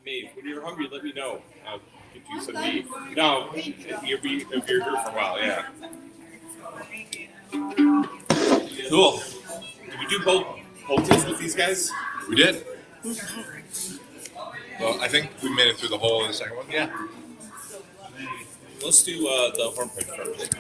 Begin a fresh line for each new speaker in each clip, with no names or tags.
Maeve, when you're hungry, let me know. I'll get you some meat. No, if you're here for a while, yeah. Cool. Did we do both hotels with these guys?
We did. Well, I think we made it through the whole of the second one.
Yeah. Let's do the hornpipe first.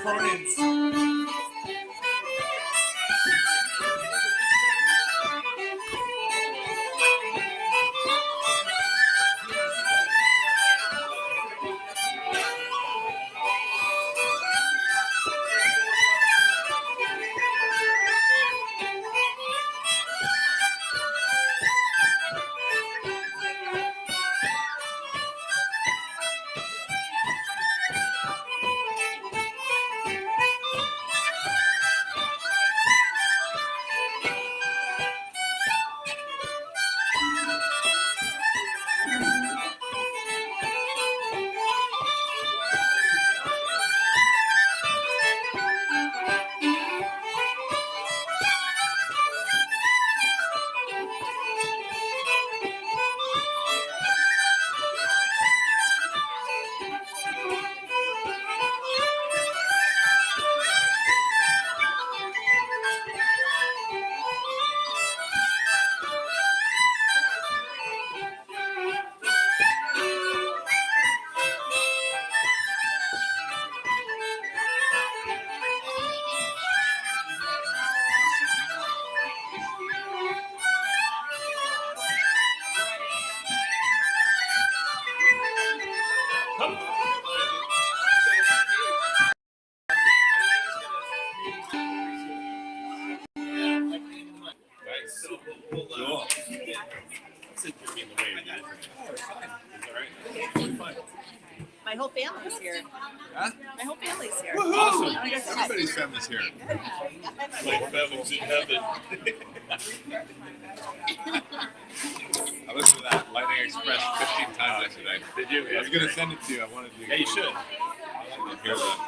components.
Nice. Cool. Sit in the way. Is that right?
My whole family's here.
Huh?
My whole family's here.
Awesome.
I guess
Everybody's family's here.
Like families in heaven.
I listened to that Lightning Express 15 times yesterday.
Did you?
I was going to send it to you. I wanted to
Yeah, you should.
hear that.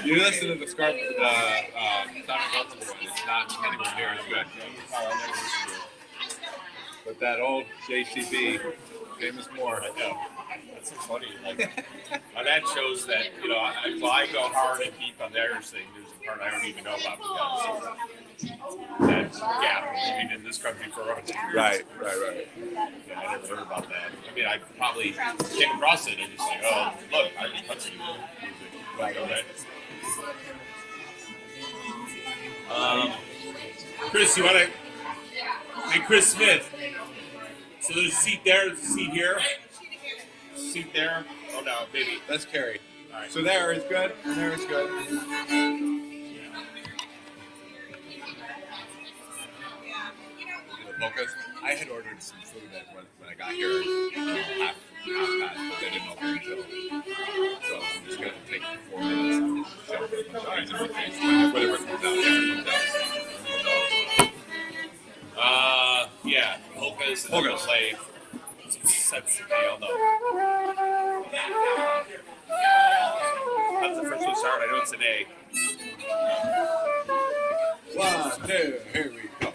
You listen to the Scarp, the Simon Garfunkel one. It's not anywhere near as good. But that old JCB, famous more.
I know. That's so funny. Like, that shows that, you know, I go hard and deep on the Irish thing. There's a part I don't even know about because that gap living in this country for over 10 years.
Right.
Yeah, I never heard about that. I mean, I probably came across it and just like, oh, look, I just touched music. Right. Chris, you want to? Hey, Chris Smith. So there's a seat there. There's a seat here. Seat there. Oh no, maybe.
That's Carrie.
All right.
So there is good, and there is good. The polkas. I had ordered some food when I got here, half past, but they didn't open until. So I'm just gonna take 4 minutes and shove a bunch of eyes in my face. Whatever comes out, there comes out.
Yeah, polkas. And
Polkas.
play some sets that they all know. That's the first one start. I know it's an A.
1, 2, here we go.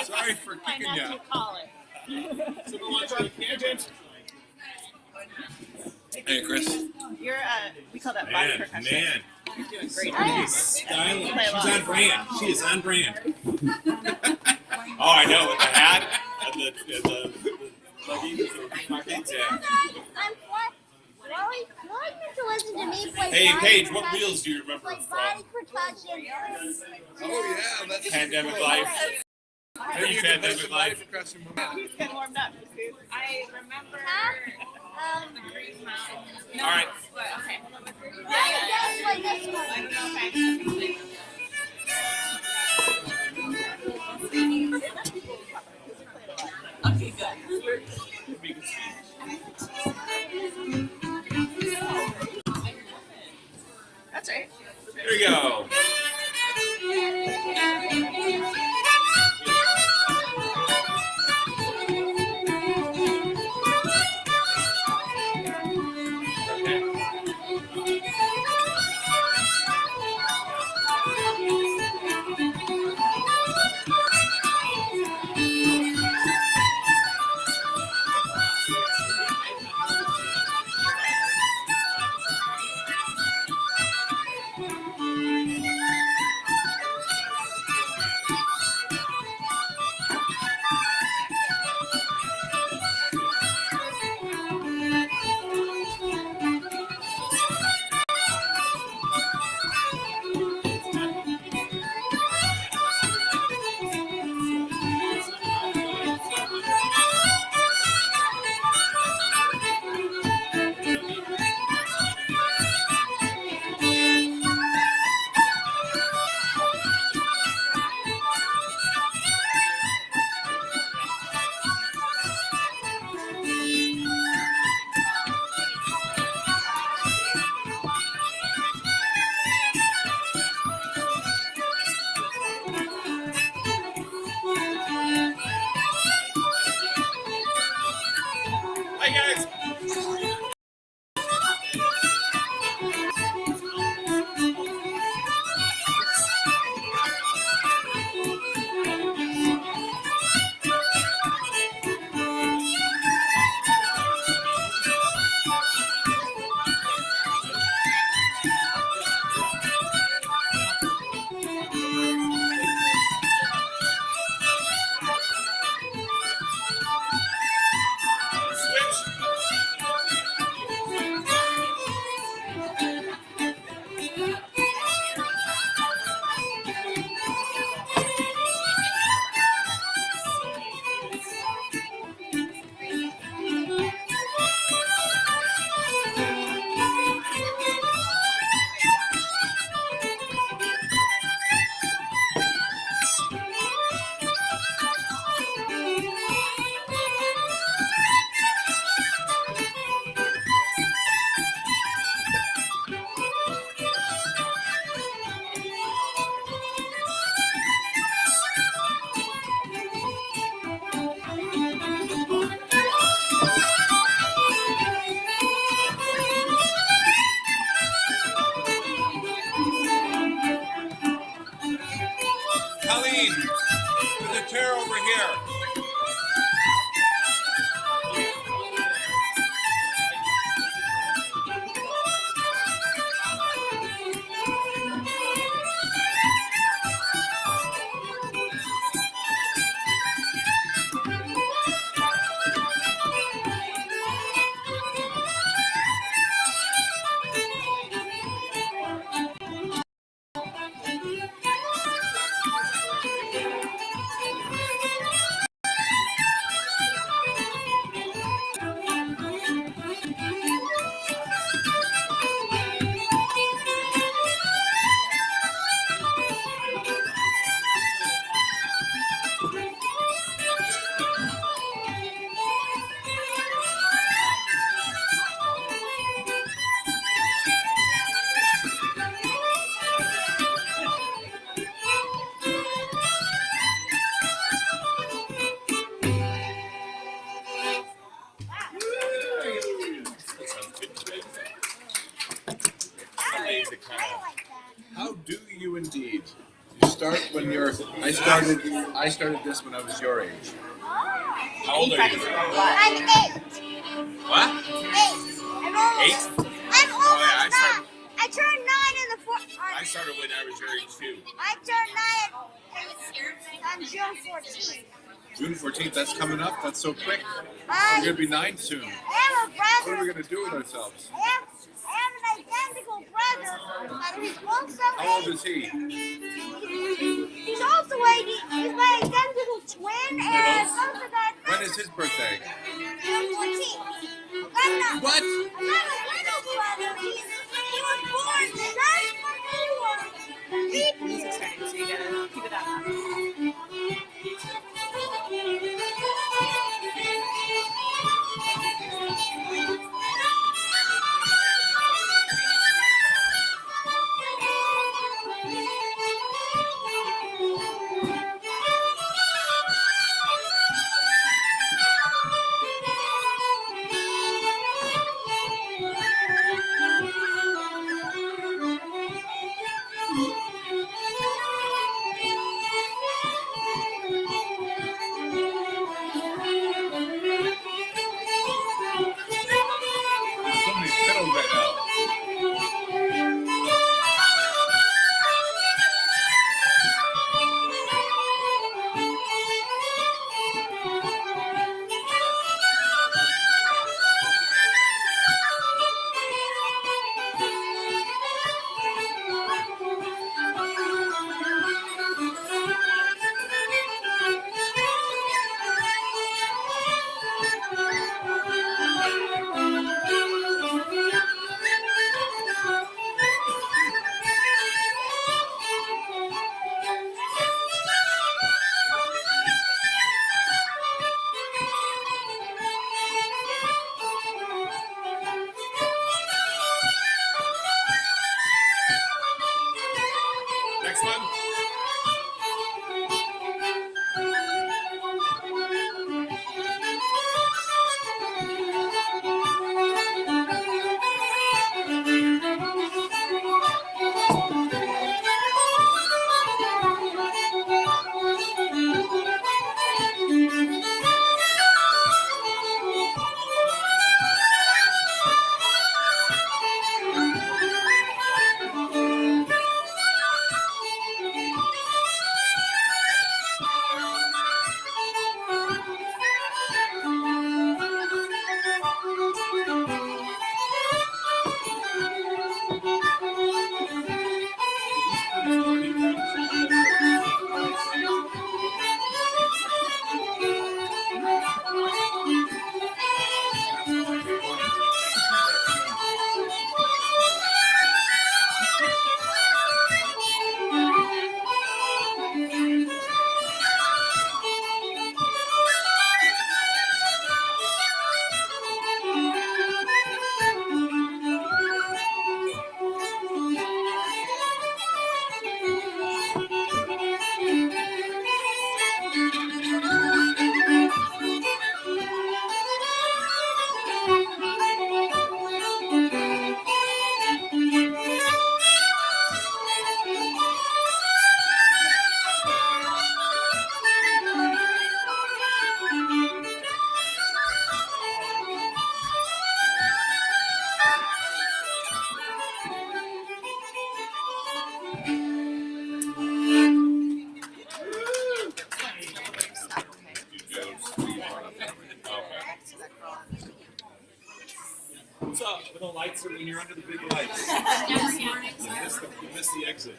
Sorry for kicking you. Hey, Chris.
You're we call that body percussion.
Man.
You're doing great.
Styling.
Play
She's
along.
on brand. She is on brand. Oh, I know, with the hat and the leggings and pockets. Yeah.
Why did you listen to me play
Hey,
body
Paige, what
percussion?
reels do you remember
Like
from
body percussion.
Oh, yeah. That's
Pandemic
cool.
Life?
Maybe you can play
Pandemic
some body
Life.
percussion.
He's getting warmed up.
I remember
Huh?
Green Mountain.
All right.
But okay.
Just like this one.
I don't know if I Okay, good.
That's right.
Here we go. Hi, guys. Switch. Colleen, there's a chair over here.
start when you're. I started this when I was your age.
How old
He
are
practices
you?
a lot.
I'm 8.
What?
8. I'm almost.
8?
I'm almost
Oh, yeah, I
9.
started-
I turned 9 in the
I started when I was your age too.
I turned 9 on June 14th.
June 14th. That's coming up. That's so quick. We're
I
gonna be 9 soon.
have a
What are we
brother.
gonna do with ourselves?
I have an identical brother, but he's also
How old
8.
is he?
He's also 8. He's my identical twin, and also got
When is his birthday?
June 14th.
What?
I got a little brother. He was born just before me.
The music's starting, so you gotta keep it up.
There's so many fiddles right now.
Next one. What's up? When the lights are when you're under the big lights. You missed the exit.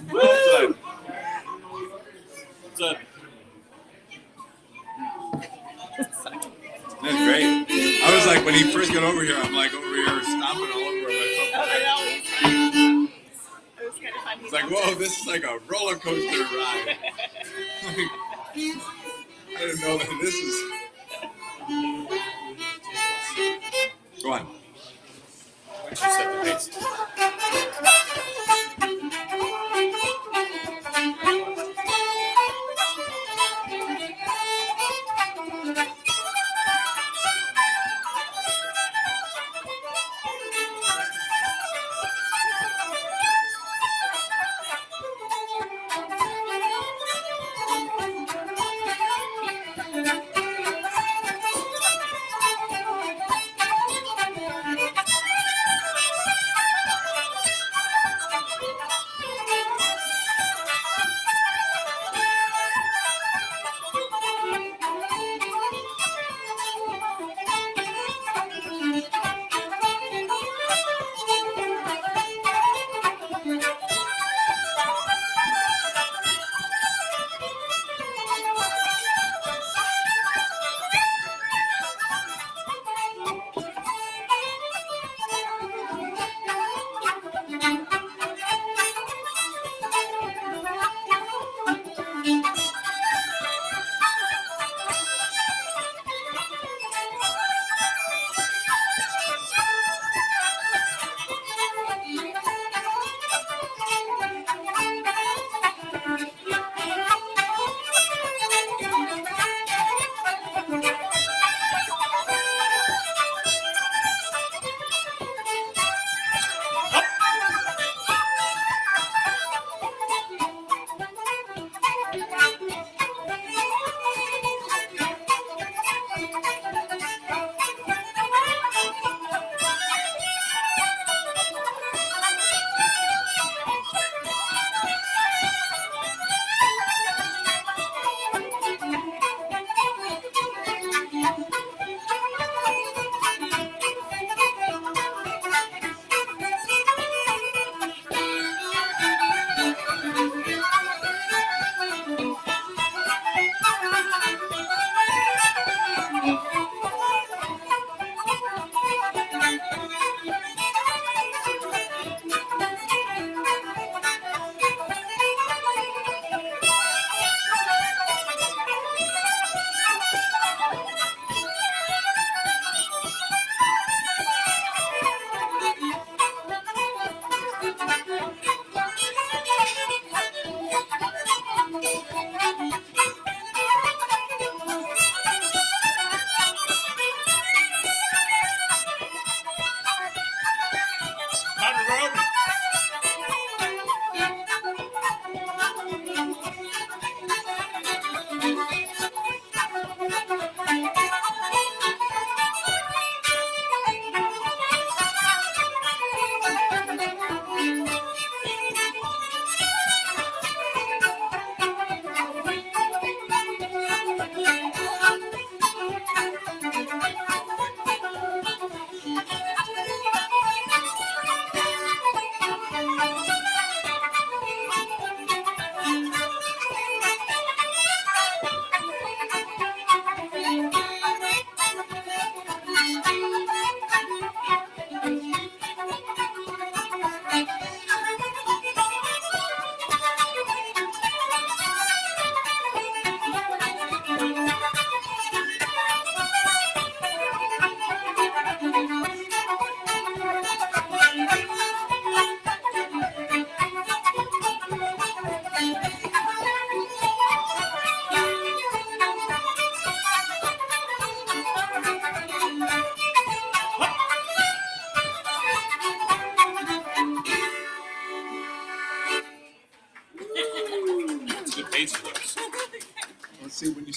What's up? What's up?
That's great. I was like, when he first got over here, I'm like over here stomping all over him.
Oh, I know. It was kind of fun.
It's like, whoa, this is like a roller coaster ride. I didn't know that this is. Go on.
Once you set the pace.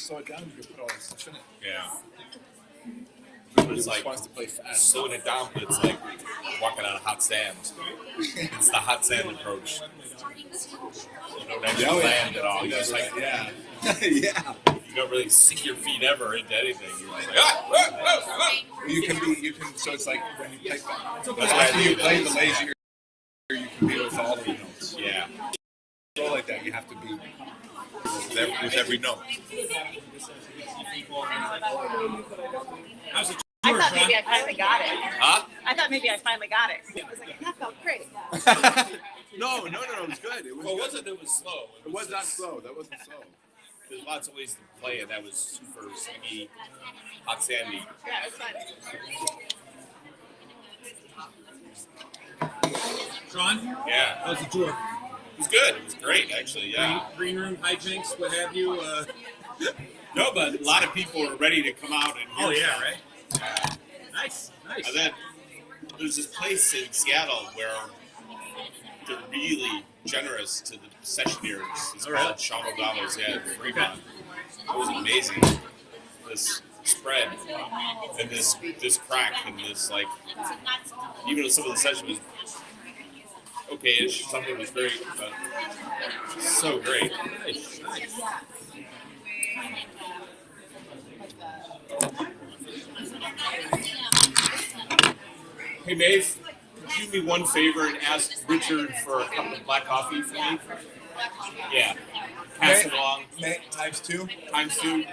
slow it down, you can put all this stuff in it.
Yeah.
Everybody
It's
just
like
wants to play fast.
slowing it down, but it's like walking on a hot sand. It's the hot sand approach. You don't actually land at all. You just like,
yeah. Yeah.
you don't really sink your feet ever into anything. You're just like,
You can, so it's like when you play,
That's why I
after
do
you play
that.
the lazier, you can be with all the notes.
Yeah.
So like that, you have to be with every note.
How's it?
I thought maybe I finally got it.
Huh?
I thought maybe I finally got it. I was like, that felt great.
No, it was good. It was
Well,
good.
wasn't it was slow?
It was not slow. That wasn't slow.
There's lots of ways to play it. That was super sticky, hot sandy.
Yeah, it was fun.
Sean,
Yeah.
how's the tour?
It was good. It was great, actually. Yeah.
Green room hijinks, what have you?
No, but a lot of people are ready to come out and hear stuff.
right? Nice.
And then there's this place in Seattle where they're really generous to the sessionaires. It's
All right.
called Sean O'Donnell's, in Fremont. It was amazing. This spread and this crack and this, like, even though some of the session was okay-ish, some of it was great, but so great.
Nice.
Hey, Maeve, could you do me one favor and ask Richard for a cup of black coffee for me? Yeah. Pass it along.
Times 2.
Times 2.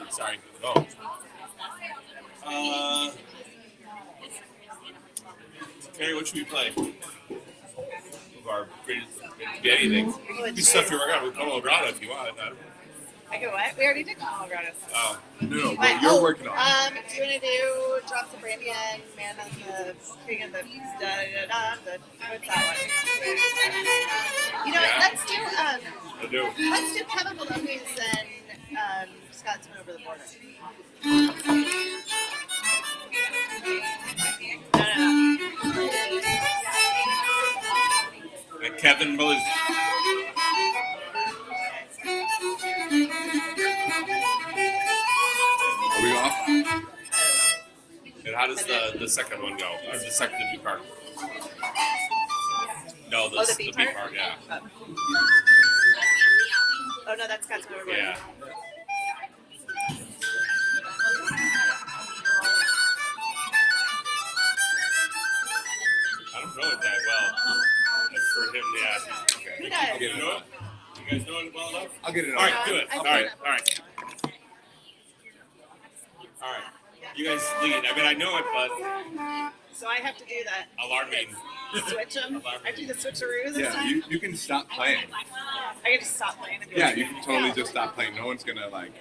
Sorry. Oh. Carrie, what should we play? Of our greatest, it could be anything. It could be stuff you work out with Como Grotto if you want.
I go, what? We already did Colin Gradis.
Oh.
No, what you're working on.
Do you want to do Drops of Brandy and Man on the King of the what's that one? You know what?
Yeah.
Let's do
I do.
let's do Chemical Monkeys and Scotsman Over the Border. No.
And Kevin Miller's.
Are we off?
And how does the second one go? Or the second B part? No, the
B
B part, yeah.
Oh no, that's Scotsman Over the Border.
Yeah. I don't know it that well. But for him, yeah.
Who
Okay.
does?
I'll get
You
it
know
on.
it? You guys know it well enough?
I'll get it
All
on.
right, do it.
I
All
think-
right. All right. You guys lead. I mean, I know it, but
So I have to do that.
alarming.
Switch them. I have to do the switcheroos this
Yeah,
time.
you can stop playing.
I can just stop playing and be
Yeah,
like,
you can totally just stop playing. No one's gonna like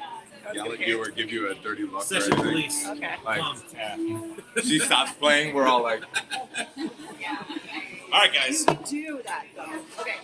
yell at you or give you a dirty look or
Session
anything.
police.
Okay.
Like
Yeah.
she stops playing, we're all like,
All right, guys.
Do that though. Okay.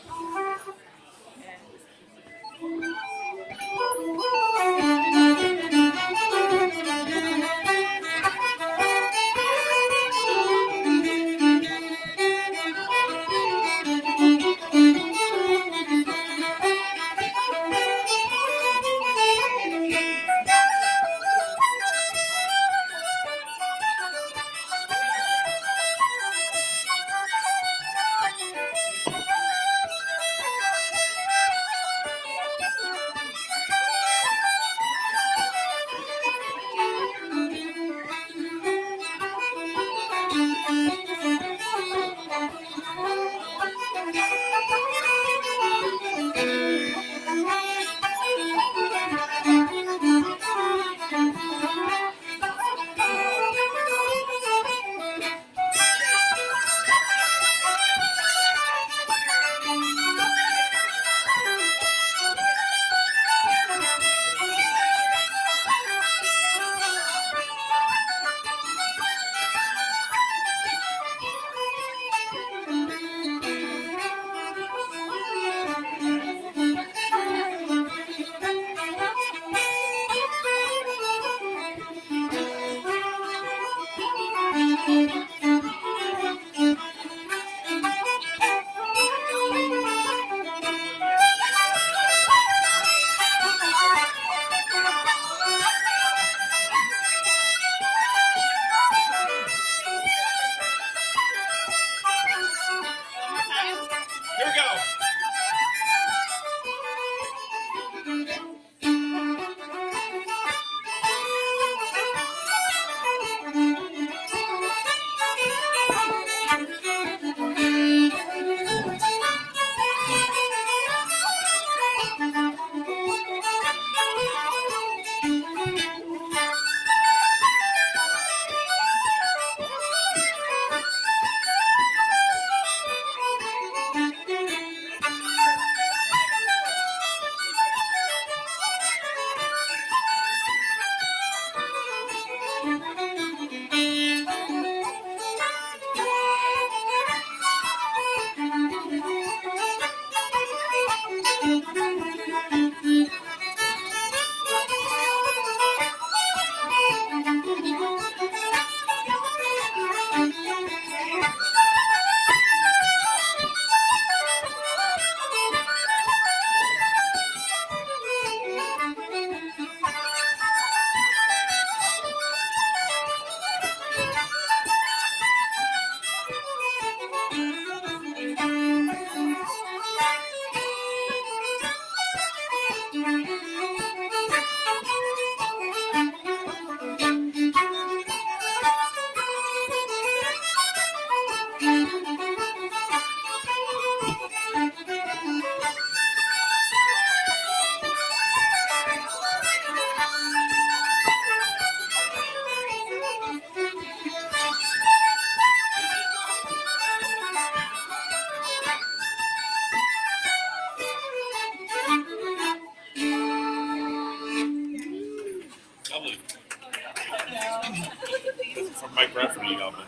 Mike Rafferty album.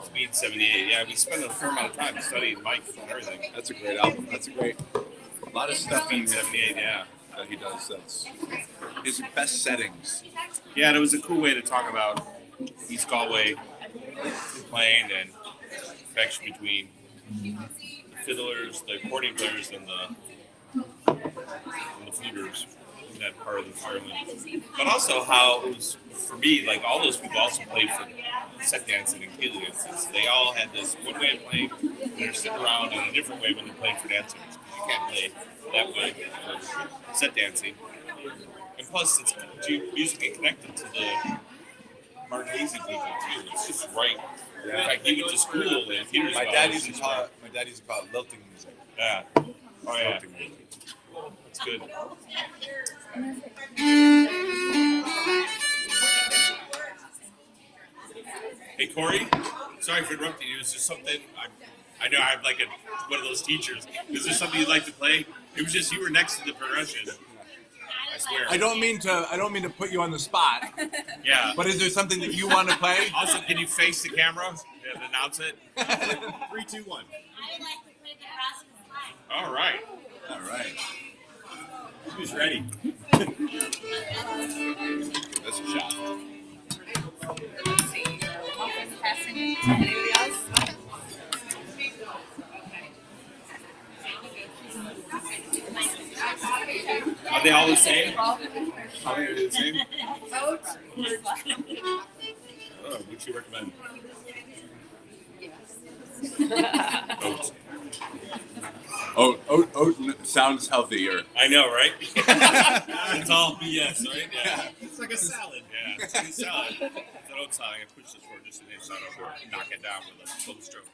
Speed 78. Yeah, we spent a fair amount of time studying Mike and everything.
That's a great album. That's a lot of stuff in
Speed
here
78, yeah.
that he does. That's his best settings.
Yeah, and it was a cool way to talk about East Galway playing and connection between the fiddlers, the accordion players, and the fluters in that part of the Ireland. But also how it was, for me, like all those people also played for set dancing and Cleland dances. They all had this one way of playing, and they're sitting around in a different way when they're playing for dancers. You can't play that way for set dancing. And plus, it's musically connected to the Marquesi people too. It's just right.
Yeah.
In fact, you went to school in Petersburg.
My dad used to call it lilting music.
Yeah. Oh yeah.
Lilting music.
It's good. Hey Corey, sorry for interrupting you. Is there something I know I'm like one of those teachers. Is there something you'd like to play? It was just you were next to the progression. I swear.
I don't mean to put you on the spot.
Yeah.
But is there something that you want to play?
Also, can you face the camera and announce it?
3, 2, 1.
I would like to play the crossing flag.
All right.
All right.
Who's ready?
That's a shot.
Let's see. Muffins passing it to anybody else?
Are they all the same? Are they the same?
Oats.
Oh, what you recommend? Oats.
Oat sounds healthier.
I know, right? It's all BS, right? Yeah.
It's like a salad.
Yeah, it's like a salad. It's an oat salad. I push this for just an inch over. Knock it down with a slow stroke.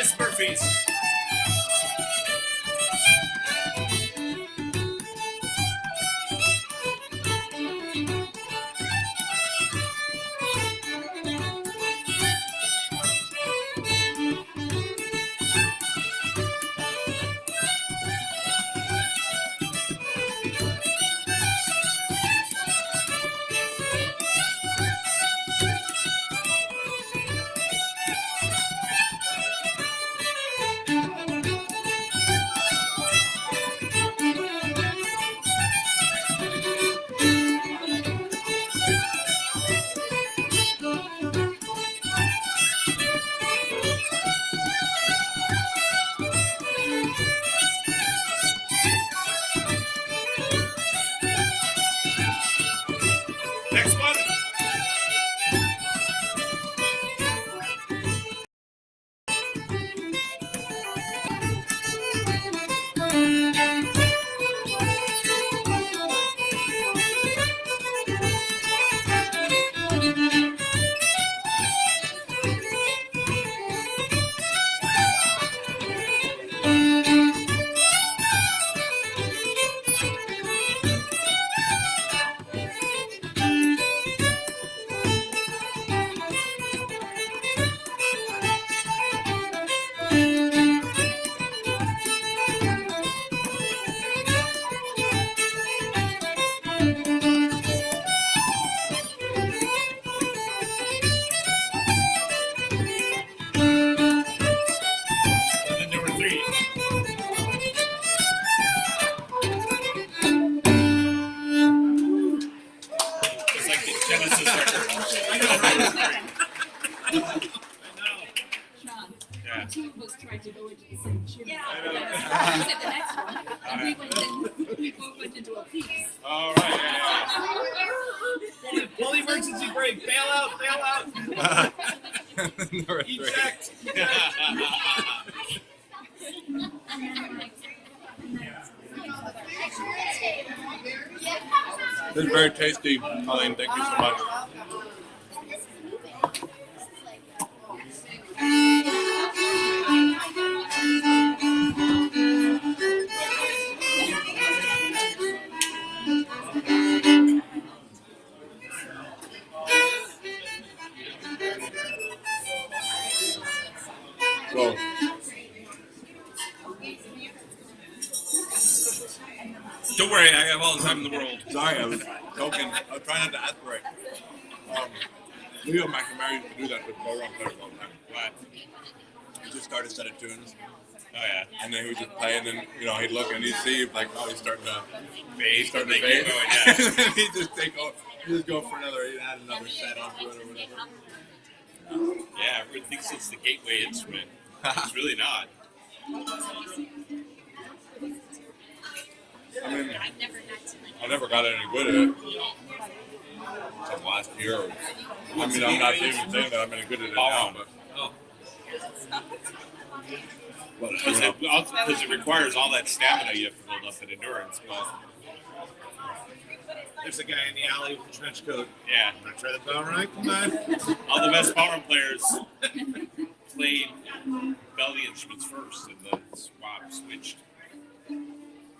Miss Murphy's. Next one. And then number 3. It's like the Genesis record.
Sean,
Yeah.
the two of us tried to go into the same gym.
Yeah.
You said the next one, and we both went into a piece.
All right. Yeah.
Pull the emergency brake. Bail out. Bail out.
Number 3.
Eject.
This is very tasty, Colleen. Thank you so much. Well,
Don't worry, I have all the time in the world.
sorry, I was joking. I was trying not to aspirate. Leo McNamara used to do that with ballroom players all the time.
What?
He just started a set of tunes,
Oh yeah.
and then he would just play, and then he'd look and he'd see like, oh, he's starting to
Fade.
start to
They
fade.
keep going, yeah.
And then he'd just go for another. He'd add another set onto it or whatever.
Yeah, everyone thinks it's the gateway instrument. It's really not.
I mean, I never got any good at it until last year. I mean, I'm not even saying that I'm any good at it now, but.
Oh.
But
Because it requires all that stamina you have to build up and endurance. But
There's a guy in the alley with a trench coat.
yeah,
Want to try the bell right? Come on.
all the best ballroom players played belly instruments first and then switched.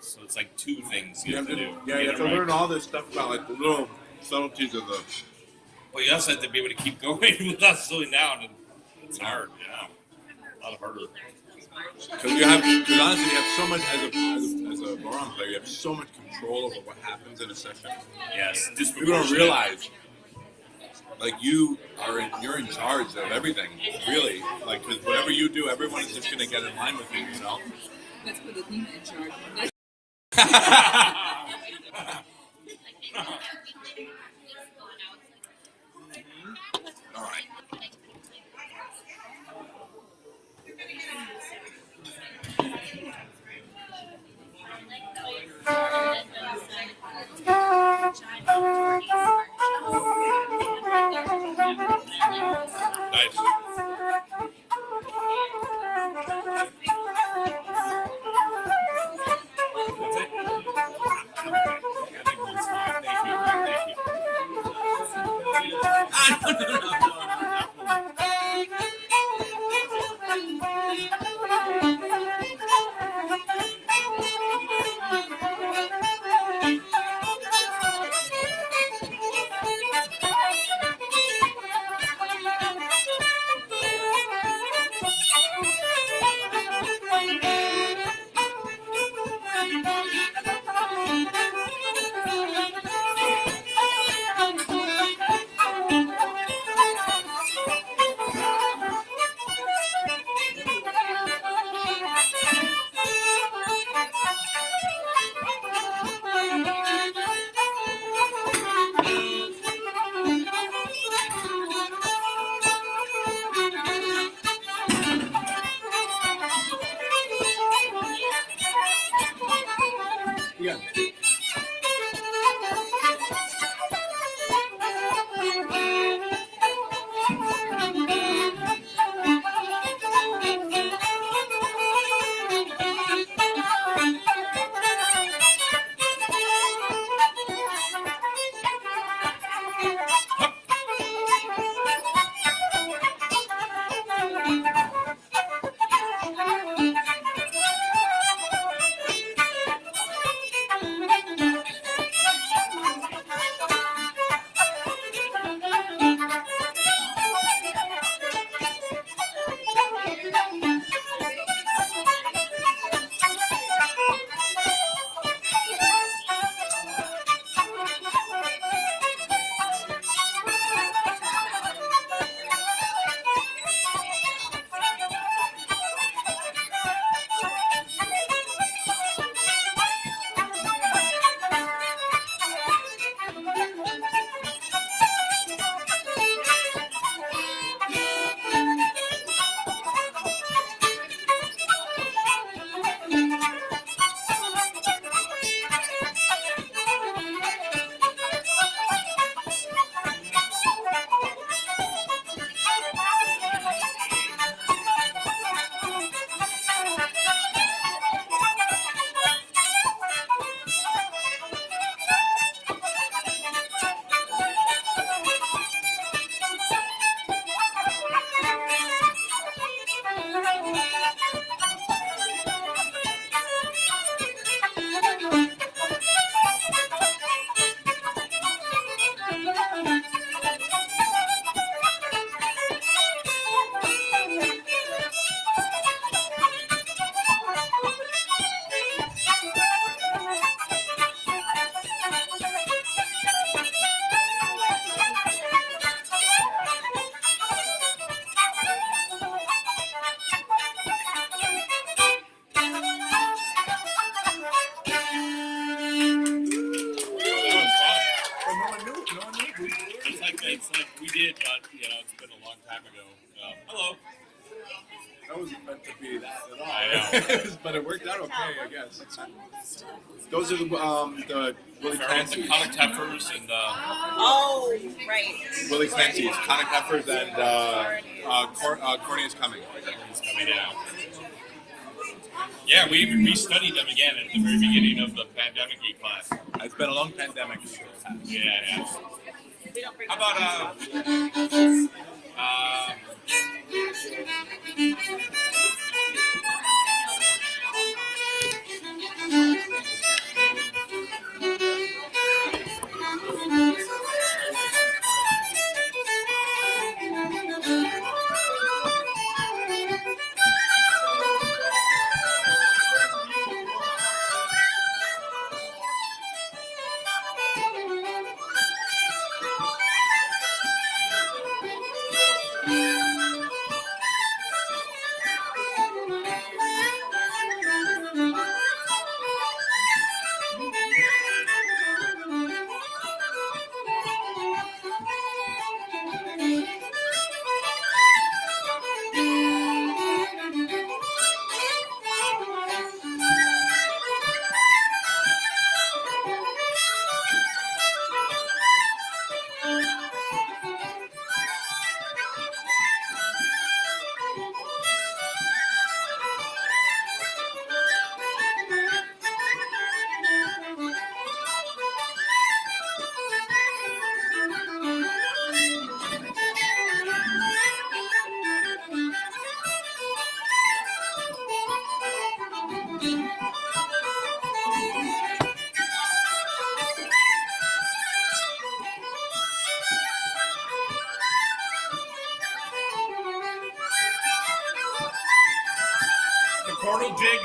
So it's like two things you have to do.
Yeah, you
Get
have
it
to
right.
learn all this stuff about like the little subtleties of the.
Well, you also have to be able to keep going without slowing down, and it's hard. Yeah, a lot of harder.
Because honestly, you have so much as a ballroom player, you have so much control over what happens in a session.
Yes,
People don't realize, like you're in charge of everything, really. Like, because whatever you do, everyone is just gonna get in line with you,
Let's put Athena in charge.
All right.
Nice. That's it.
Ah, no.
It's like we did, but it's been a long time ago. Hello.
That wasn't meant to be that at all.
I know.
But it worked out okay, I guess. Those are the Willie
The
Clancy's.
Conic Heifers and
Oh, right.
Willie Clancy's, Conic Heifers, and Corny is Coming.
it's coming out. Yeah, we studied them again at the very beginning of the pandemic class.
It's been a long pandemic.
Yeah. How about the chordal jig?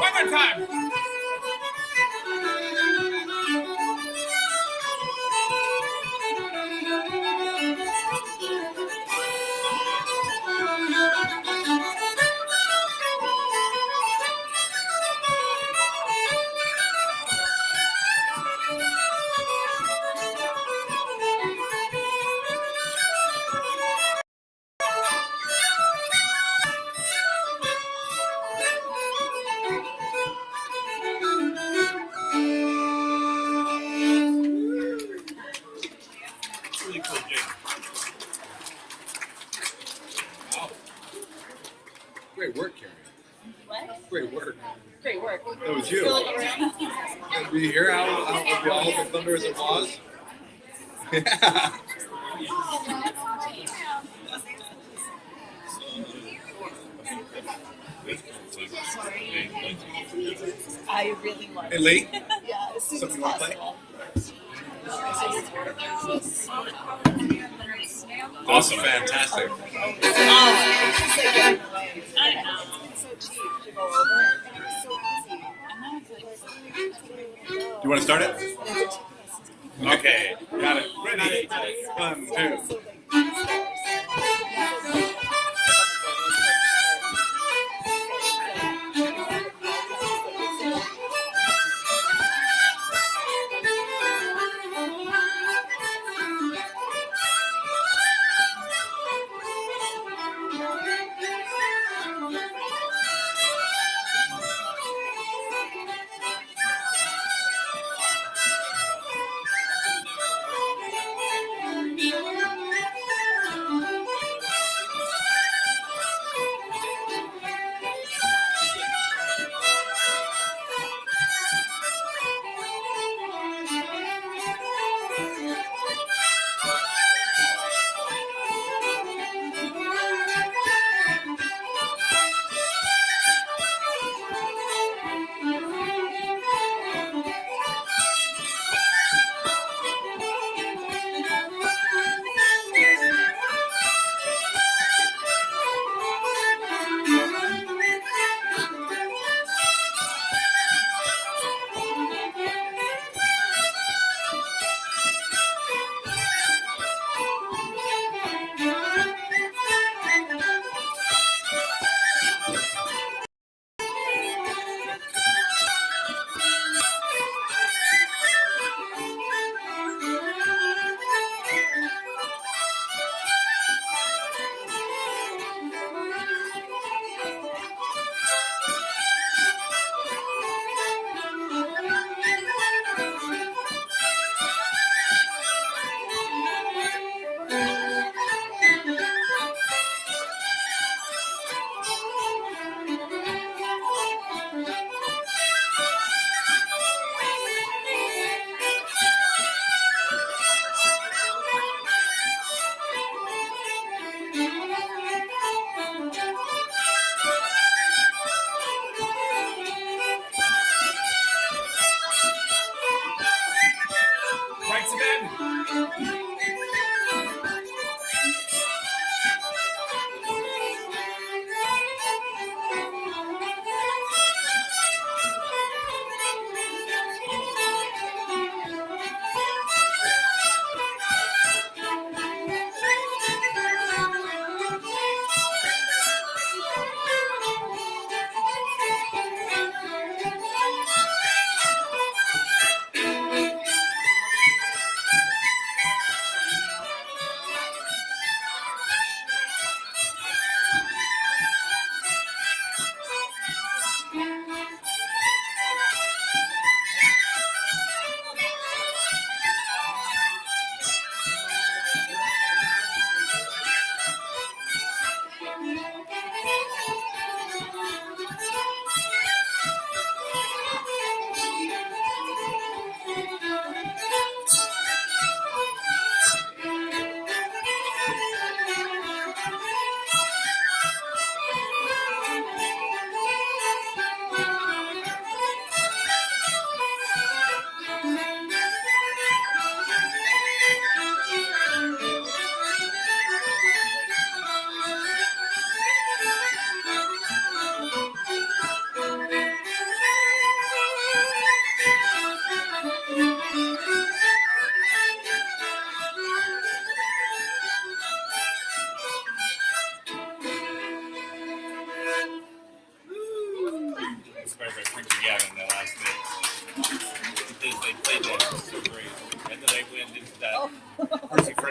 One more time. Really cool jig. Wow.
Great work, Carrie.
What?
Great work.
Great work.
That was you. Did you hear how all the thunders and applause? Yeah.
I really want
Hey, Lee,
Yeah, as soon as
something you want to play?
possible.
Awesome.
Fantastic.
It's so cheap to go over, and it was so easy.
Do you want to start it?
Okay.
Got it. Ready? 1, 2.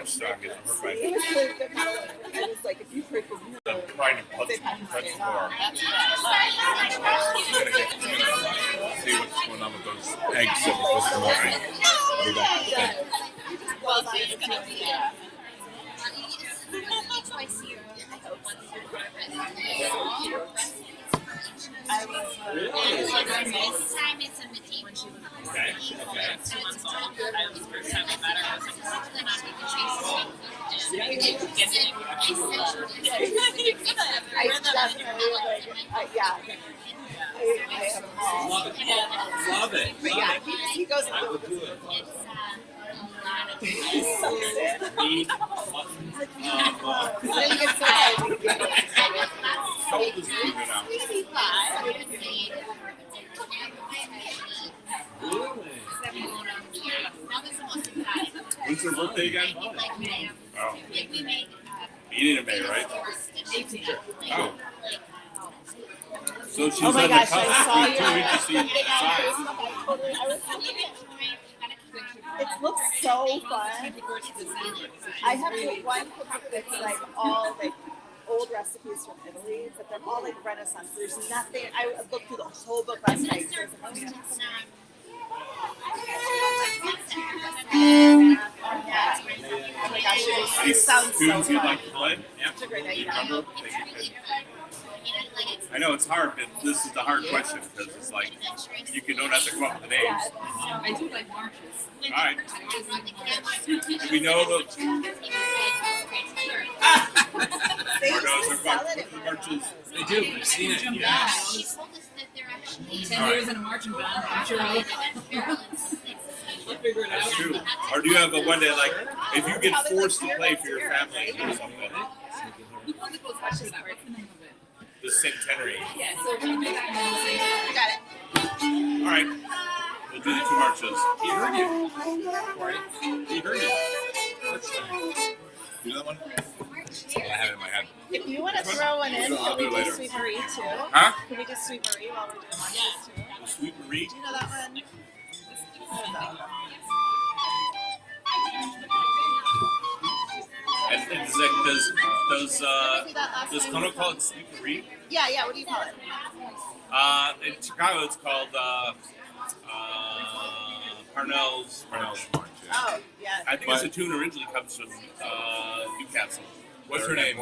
strong is hurt by
It was the pedal. It was like if you break the
the pride of French floor.
See what's going on with those eggs that we're supposed to morning. Do that thing.
well, it's gonna be
Twice a year.
I was
This time it's a medieval.
Okay.
So it's all good. I was first time I met her. I was like, then I'll be the chase.
I definitely like yeah. I have
Love it. Love it.
but yeah, he goes
I would do it.
It's a lot of
he's so good.
Meat.
Then he gets so excited.
How old is Steven now?
Really?
When's her birthday again? Oh.
We make
Beginning of May, right?
18.
Oh. So she's
Oh my
on
gosh,
the
I
cusp
saw
between
your
2 inches to the size.
It looks so fun. I have like one cookbook that's like all like old recipes from Italy, but they're all like Renaissance. There's nothing. I looked through the whole book last night. There's nothing. Yeah. Oh my gosh,
Any
it sounds so
students you'd
fun.
like to play?
It's a great
Do you
idea.
remember? I know it's hard, but this is the hard question because it's like you can don't have to come up with the names.
I do like marches.
All right. Do we know the
They
or
used
no,
to
the
sell it at
marches?
They do. I've seen it.
Yeah.
She told us that they're actually
10 years in a marching band, I'm sure I'll figure it
That's
out.
true. Or do you have a one day like if you get forced to play for your family or something?
The one that goes after that, what's the name of it?
The centenary.
Yeah, so we do that one.
Got it.
All right. We'll do the 2 marches.
He heard you. He heard you.
Do that one? I have it in my head.
If you want to throw one in,
I'll
can
do
we
it
do
later.
Sweet Marie too?
Huh?
Can we do Sweet Marie while we're doing marches too?
The Sweet Marie.
Do you know that one? I don't know.
And does
Can we do that last
does
time?
Kono call it Sweet Marie?
Yeah, yeah. What do you call it?
In Chicago, it's called Parnell's.
Parnell's March, yeah.
Oh, yeah.
I think it's a tune originally comes from Newcastle.
What's her name?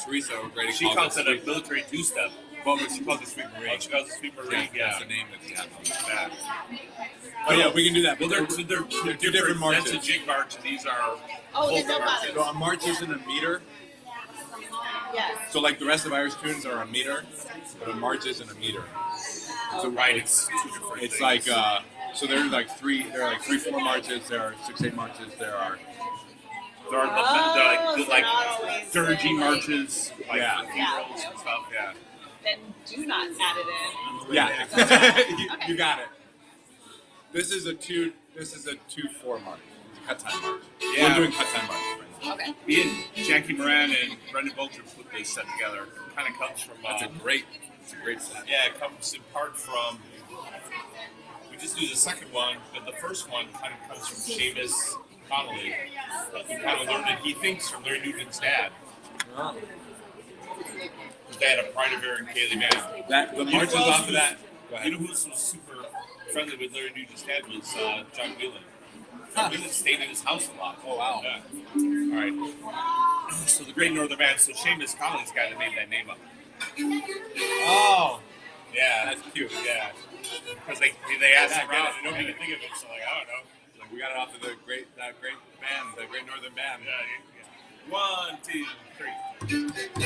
Teresa O'Grady.
She calls it a military two-step.
Well, but she calls it Sweet Marie.
Oh, she calls it Sweet Marie.
Yeah,
Yeah.
that's the name that she has.
Yeah.
Oh yeah, we can do that.
Well,
But
they're
two different
different.
marches.
That's a jig march, and these are
Oh, yeah,
polka
no
marches.
So a march isn't a meter.
Yes.
So like the rest of Irish tunes are a meter, but a march isn't a meter.
So right, it's two different
It's
things.
like so there's like three. There are like 3/4 marches. There are 6/8 marches. There are
There are
Oh,
the,
so
like
not always
dirgy
like-
marches, like
Yeah.
funerals and stuff. Yeah.
Then do not add it in.
yeah. you got it. This is a 2/4 march. It's a cut time march.
Yeah.
We're doing cut time march.
Okay.
Me and Jackie Moran and Brendan Bolger put this set together. It kind of comes from.
It's a great set.
Yeah, it comes in part from. We just do the second one, but the first one kind of comes from Seamus Connolly. He kind of learned it. He thinks from Larry Nugent's dad. His dad, a Pride of Air and Kaylee Mann.
That the
You know
marches
who else
off of that. Go
You
ahead.
know who was super friendly with Larry Nugent's dad was John Whelan. John Whelan stayed in his house a lot.
Oh wow.
Yeah. All right. So the Great Northern Band. So Seamus Connolly's the guy that made that name up.
Oh.
Yeah,
That's cute.
Yeah, because they asked
Yeah, I get
around
it.
and nobody could think of it. So like I don't know.
Like we got it off of that great band, the Great Northern Band.
Yeah. 1, 2, 3.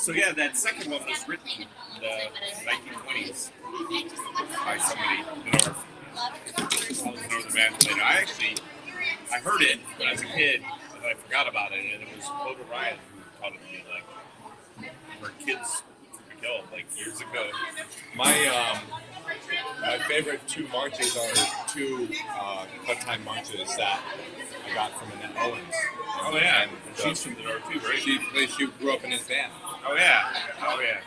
So yeah, that second one was written in the 1920s by somebody in Northern band played it. I heard it when I was a kid, and I forgot about it, and it was Claude Ryan who taught it to me, like, where kids were killed, like, years ago.
My favorite two marches are two cut time marches that I got from Annette Owens.
Oh yeah,
And
she's from the North too, right?
She grew up in his band.
Oh yeah, oh yeah.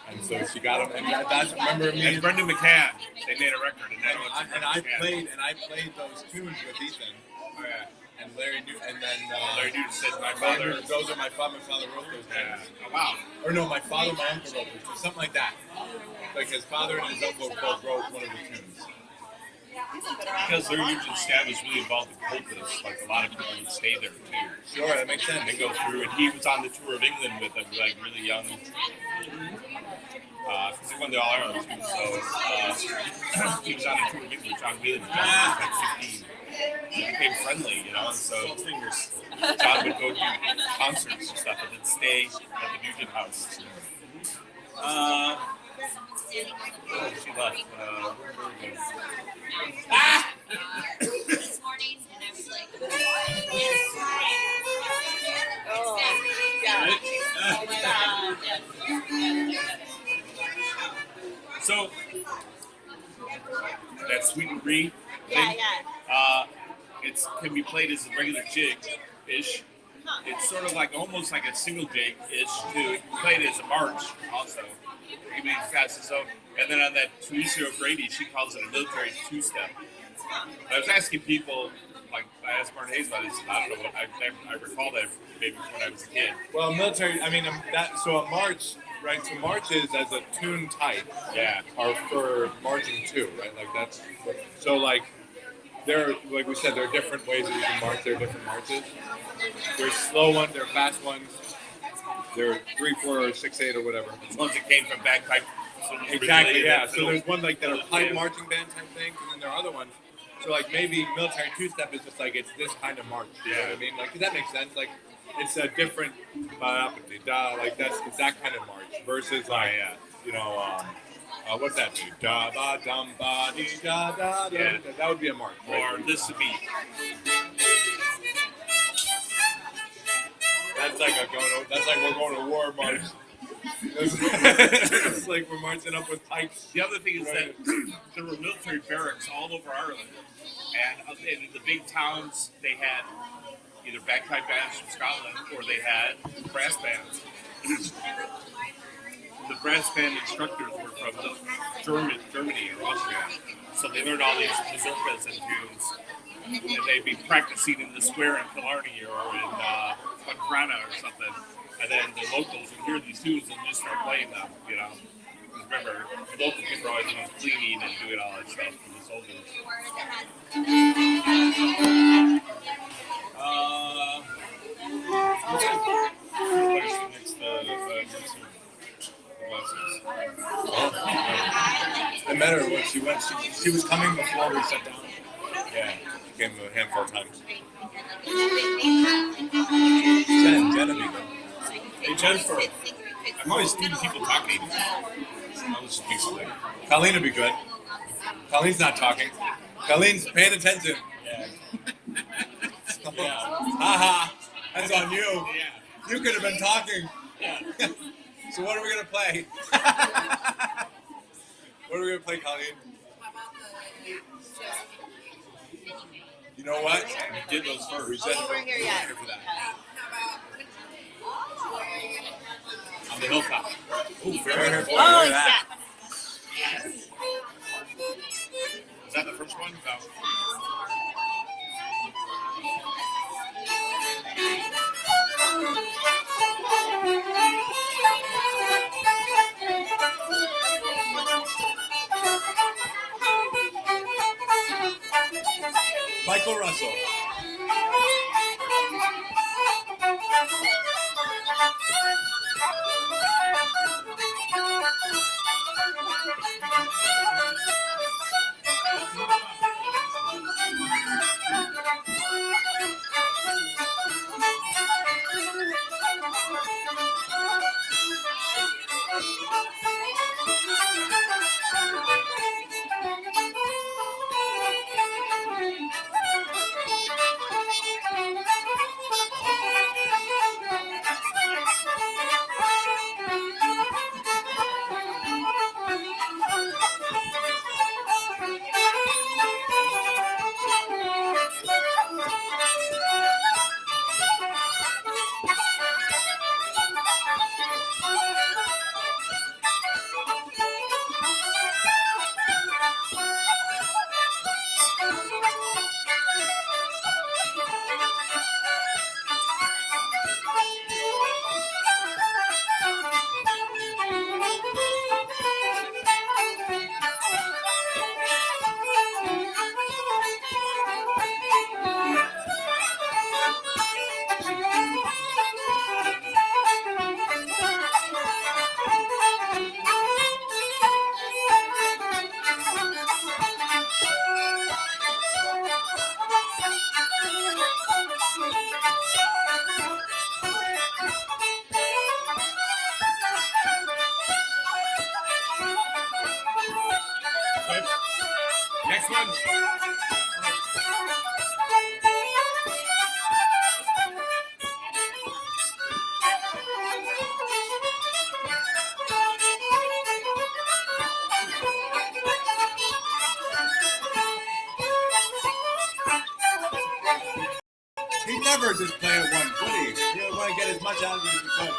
And so she got them, and that's remember me.
And Brendan McCann, they made a record, and
I played those tunes with Ethan.
Oh yeah.
And Larry and then
Larry Newton said my father.
Those are my father wrote those
Yeah.
tunes.
Oh wow.
Or no, my father, my uncle wrote those tunes, something like that. Like his father and his uncle both wrote one of the tunes.
Because Larry Newton's dad was really involved in Colchis, like a lot of people would stay there too.
Sure, that makes sense.
And go through, and he was on the tour of England with them, like really young. Because he won the All Ireland too, so he was on a tour of England with John Whelan. John was like 15. He became friendly, you know, and so John would go do concerts and stuff, and then stay at the Nugent House. She left.
This morning, and I was like,
Oh, yeah.
So that Sweet and Green thing,
Yeah.
it can be played as a regular jig-ish. It's sort of like almost like a single jig-ish to play it as a march also. It can be fast as so. And then on that Teresa O'Grady, she calls it a military two-step. I was asking people, like I asked Martin Hayes about it. I don't know what I recall that maybe when I was a kid.
Well, military. I mean, so a march, right? So marches as a tune type,
Yeah.
are for marching too, right? Like that's so like there, like we said, there are different ways that you can march. There are different marches. There's slow ones. There are fast ones. There are 3/4 or 6/8 or whatever.
It's ones that came from bagpipe.
Exactly. Yeah. So there's one like that are pipe marching band type things, and then there are other ones. So like maybe military two-step is just like it's this kind of march. You know what I mean? Like does that make sense? Like it's a different like it's that kind of march versus like you know what's that do? Da ba dum ba dee da da da.
Yeah.
That would be a march.
Or this would be.
That's like we're going to war march. It's like we're marching up with pipes.
The other thing is that there were military barracks all over Ireland, and in the big towns they had either bagpipe bands from Scotland or they had brass bands. The brass band instructors were from Germany or Austria, so they learned all these mazurkas and tunes, and they'd be practicing in the square in Killarney or in Funkrana or something. And then the locals would hear these tunes and just start playing them, you know. Because remember, the local people are always the ones cleaning and doing all that stuff for the soldiers.
I met her when she went. She was coming before we sat down.
Yeah.
She came a handful of times. Jenna be good.
Hey, Jennifer, I'm always hearing people talking. I'll just do something.
Colleen would be good. Colleen's not talking. Colleen's paying attention.
Yeah.
Haha, that's on you.
Yeah.
You could have been talking.
Yeah.
So what are we gonna play? What are we gonna play, Colleen? You know what?
We did those first.
We said
Oh, we're here yet.
for that.
On the hilltop. Oh,
Very here for
Oh,
that.
yes.
Is that the first one? No.
Michael Russell. Next one. He never just play it one footy. He would want to get as much out of it as he could.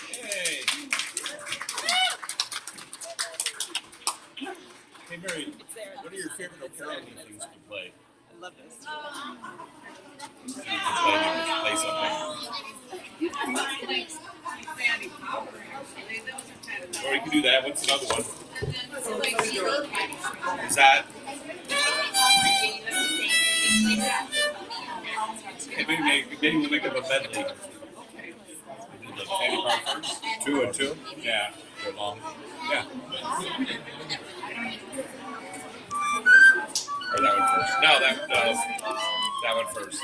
Hey. Hey, Mary, what are your favorite opera things to play?
I love this.
Play something. Or you can do that. What's another one? Is that? Hey, maybe we'll make up a medley. We do the candy bar first.
2 and 2.
Yeah.
Go long.
Yeah. Or that one first. No, that one first.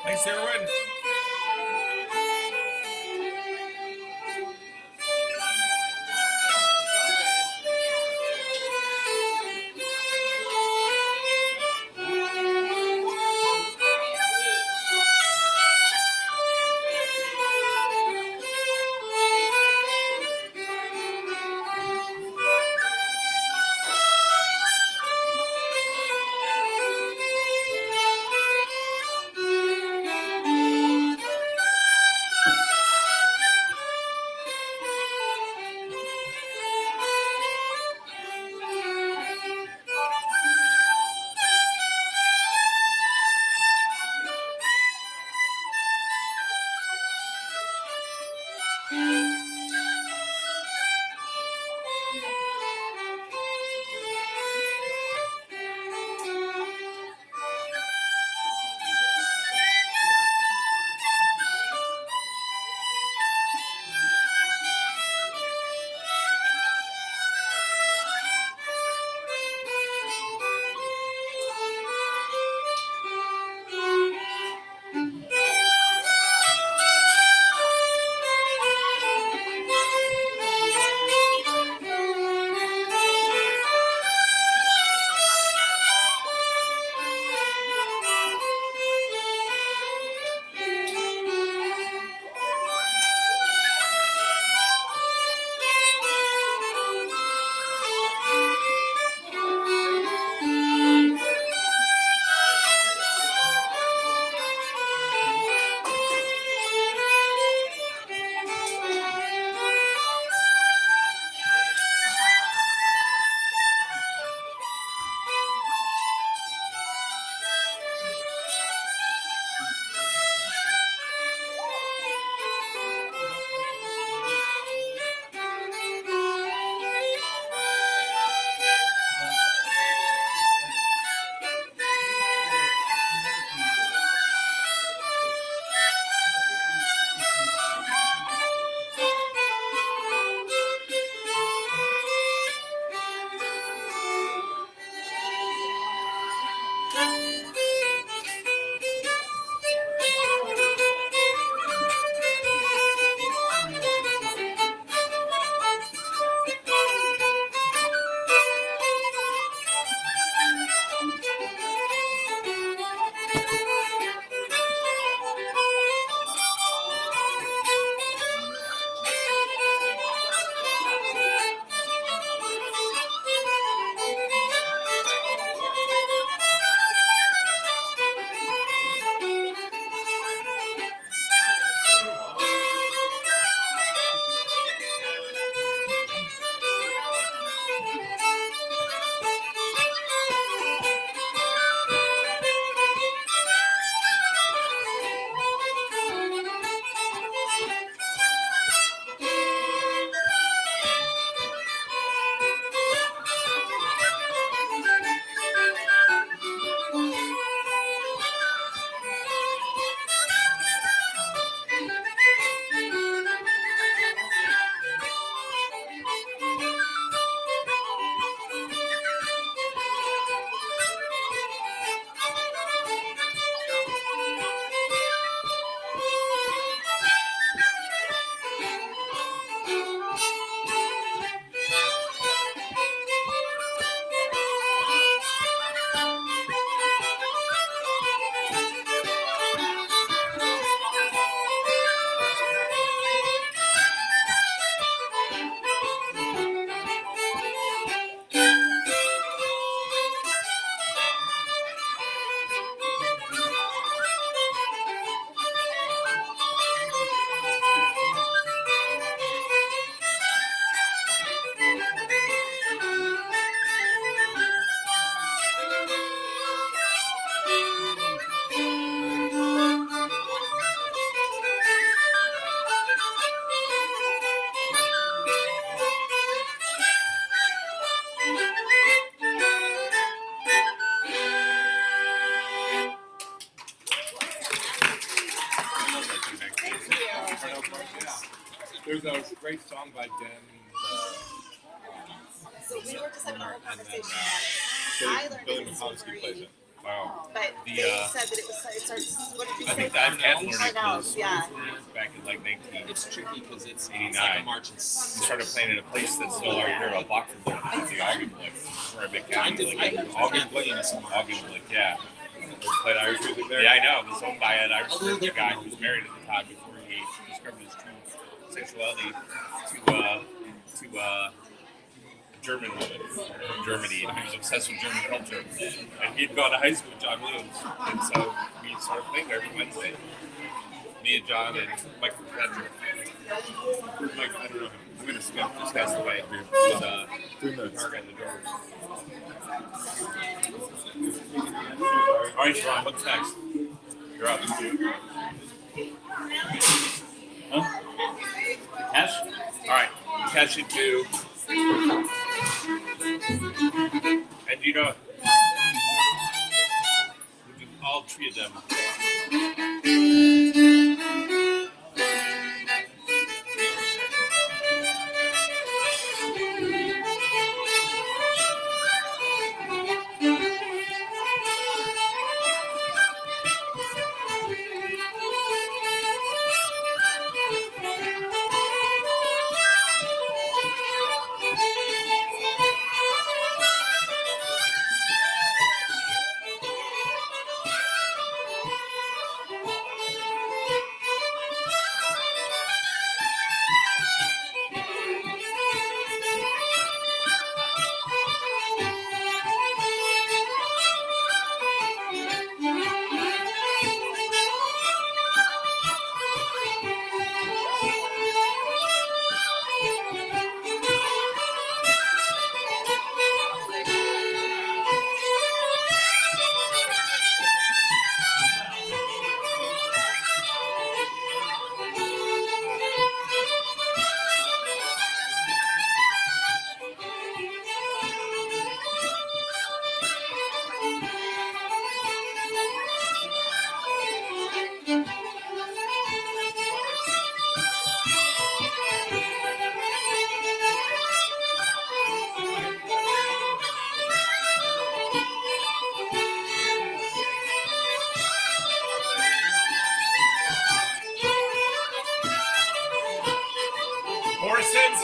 Thanks, everyone.
There's a great song by Dan.
So we were just having a whole
And then
conversation about it. I learned
Billy
it was
Mikowski plays
free,
it.
Wow.
but
The,
they said that it starts. What did you
I
say?
think that I've learned it
Arnell's, yeah.
back in like 19.
It's tricky because it's
89.
like a march in
I started playing in a place that's no longer here, a block from there. It's the Augenblick, where I met Kathy. Like, Augenblick, yeah. Played Irish music there? Yeah, I know. It was owned by an Irish music guy who was married at the time before he discovered his true sexuality to German woman from Germany, and he was obsessed with German culture. And he'd gone to high school with John Williams, and so we started playing there every Wednesday. Me and John and Mike Patrick. Mike, I don't know him. I'm gonna Smith just passed away. He was target at the door. All right, Sean, what's next? You're up. Huh? The cash? All right, cash it to. And you know, we do all three of them. Morrison's.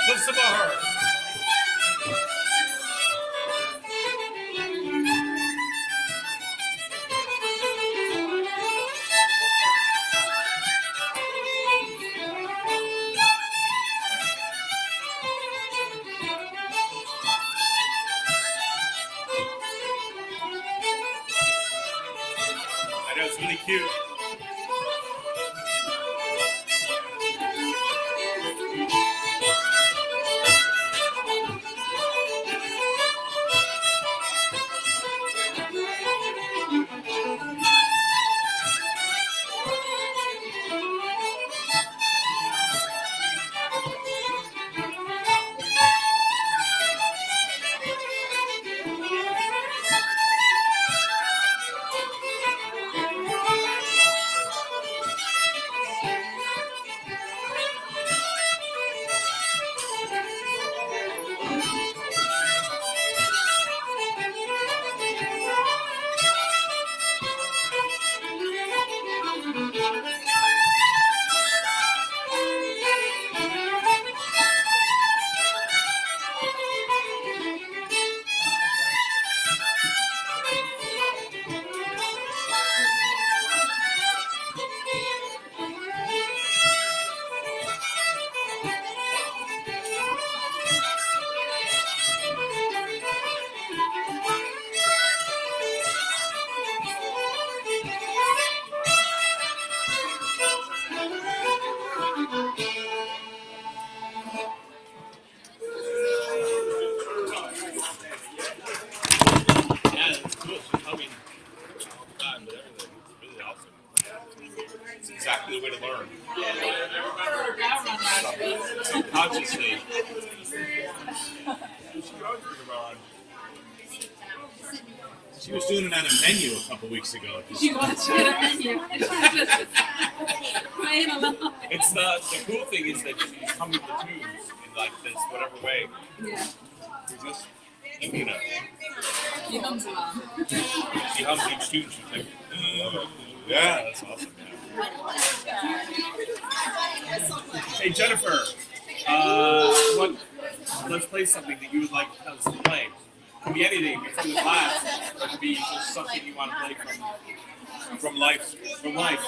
Listen to her. I know it's really cute.
She was doing it on a menu a couple weeks ago.
She was at a menu. And she was just playing along.
It's the cool thing is that she's humming the tunes in like this whatever way.
Yeah.
Who's this?
You know,
She hums along.
she hums each tune. She's like,
Yeah.
that's awesome. Yeah. Hey Jennifer, let's play something that you would like us to play. It can be anything from the class, or it could be just something you want to play from life. From life.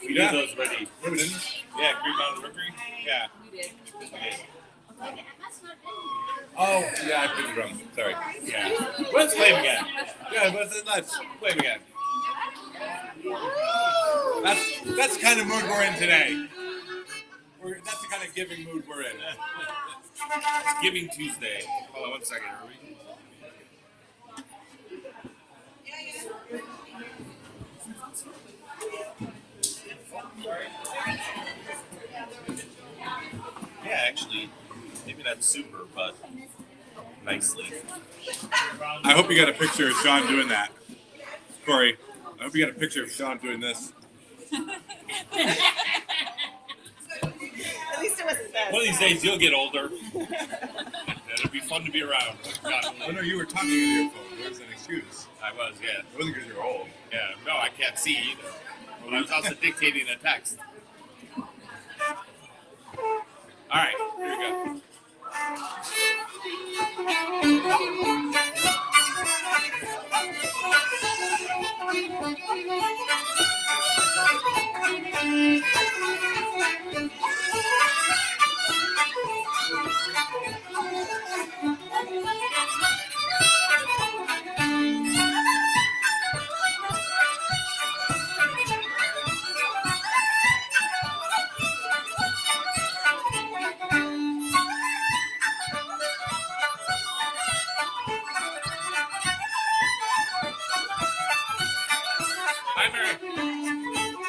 We did those already.
Yeah, we didn't.
Yeah, Green Mountain Rookery. Yeah.
We did.
We did.
Oh, yeah, I played the drum. Sorry.
Yeah. Let's play them again.
Yeah, but let's
Play them again.
That's the kind of mood we're in today. That's the kind of giving mood we're in.
It's Giving Tuesday. Hold on 1 second. Are we? Yeah, actually, maybe not super, but nicely.
I hope you got a picture of Sean doing that. Corey, I hope you got a picture of Sean doing this.
At least it wasn't bad.
One of these days, you'll get older. It'll be fun to be around.
Oh no, you were talking into your phone. There was an excuse.
I was, yeah.
It wasn't because you were old.
Yeah, no, I can't see either. But I was also dictating a text. All right, here we go. Hi, Mary.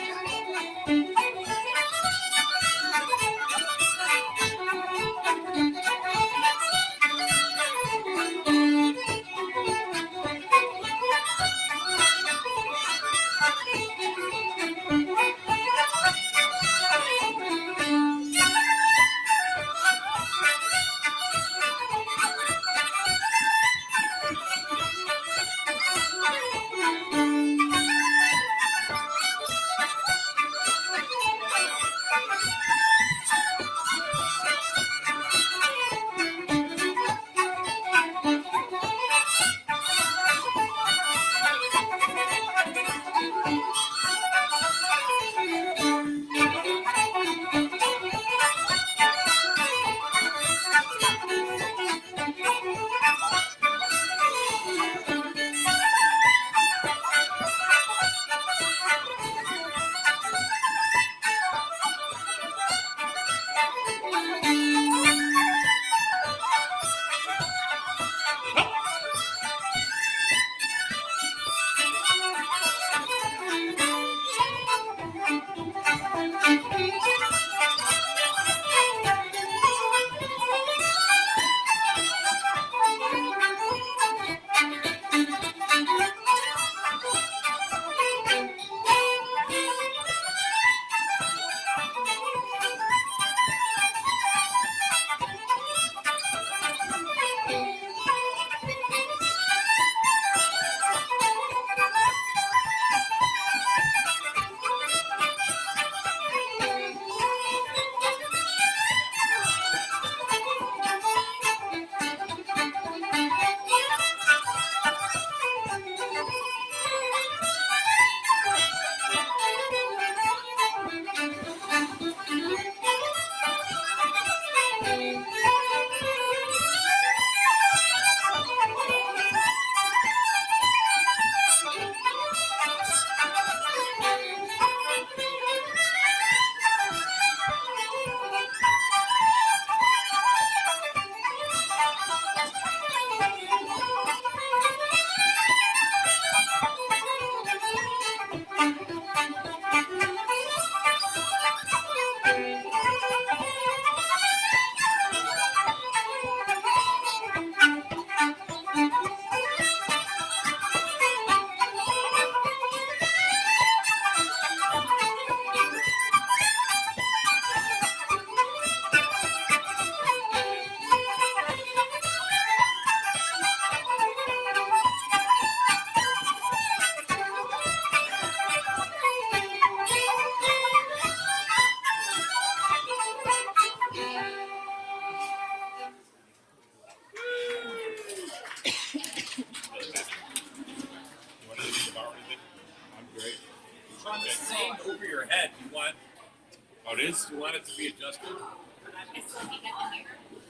Do you want it to be adjusted?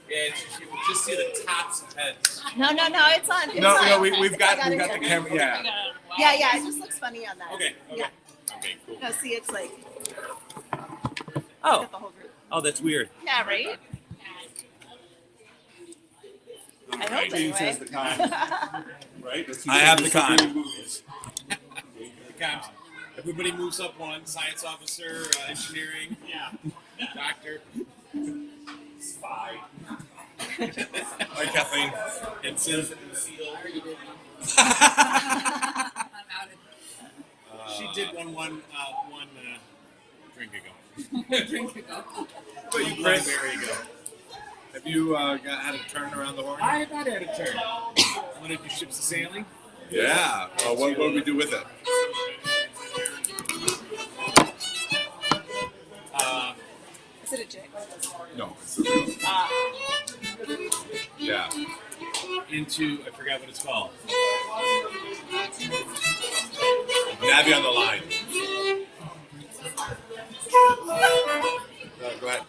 Yeah, you can just see the tops of heads.
No, it's on. It's
No,
on.
we've got
it
the
here.
camera. Yeah.
Yeah, it just looks funny on that.
Okay.
Yeah.
Okay, cool.
No, see, it's like
Oh,
got the whole group.
that's weird.
Yeah, right? I hope
James has
anyway.
the con, right? That's
I have the con.
Everybody moves up one. Science officer, engineering, doctor, spy.
Hi, Kathleen.
And seal. She did one drink ago.
But you, Chris, have you had a turn around the horn?
I have not had a turn. One of your ships sailing.
Yeah. What do we do with it?
Is it a jig?
No. It's the yeah.
Into I forgot what it's called.
Navy on the line. Go ahead.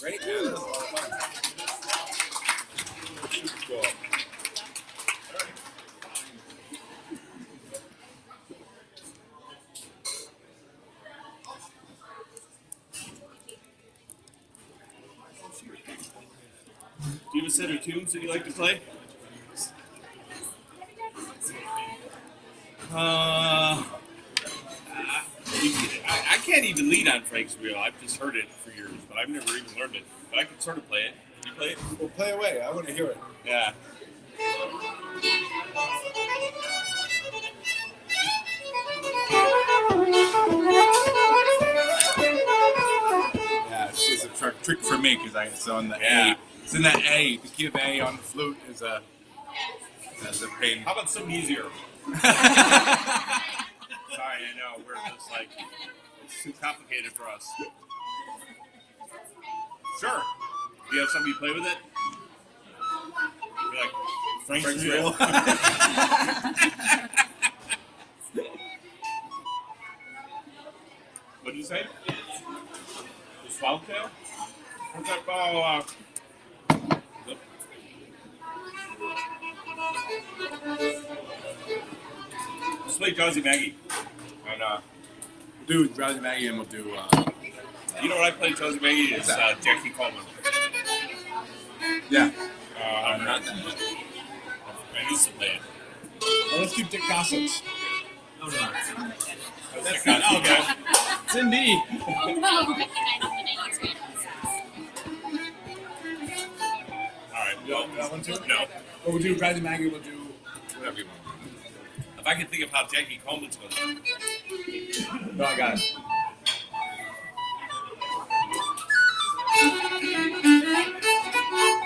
Great, man. That was a lot of fun. Cool.
Do you have a set of tunes that you like to play? I can't even lead on Frank's wheel. I've just heard it for years, but I've never even learned it. But I can sort of play it. Can you play it?
Well, play away. I want to hear it.
Yeah.
Yeah, it's a trick for me because it's on the
Yeah.
A. It's in that A. The key of A on the flute is a pain.
How about something easier? Sorry, I know. We're just like, it's too complicated for us. Sure. Do you have somebody you play with it? Be like, Frank's wheel. What did you say? The swallowtail? What's that? Oh, let's play Josie Maggie. And,
We'll do Drowsy Maggie and we'll do.
you know what I play Josie Maggie is Jackie Coleman.
Yeah.
I'm
not
that.
that.
I used to play it.
Well, let's do Dick Gossip's.
Oh no.
That's not, oh, okay.
It's in D.
Oh no.
All right. Well,
That one too?
no.
Or we'll do Drowsy Maggie, we'll do whatever you want.
If I can think of how Jackie Coleman's going to.
No, I got it.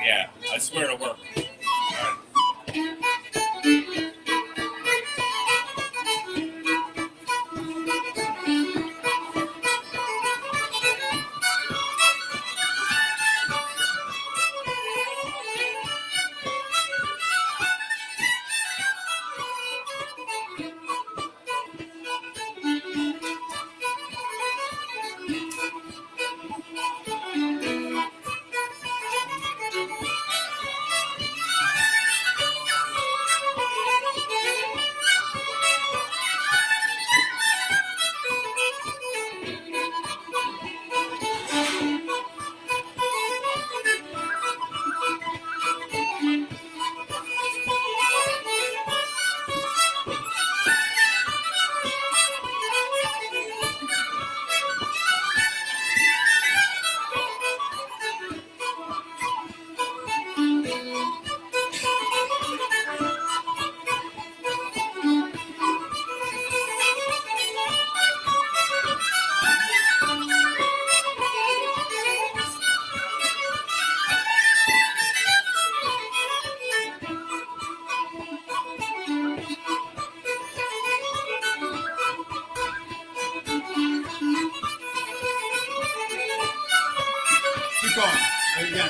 Yeah, I swear it'll work. All right.
Keep going. There you go.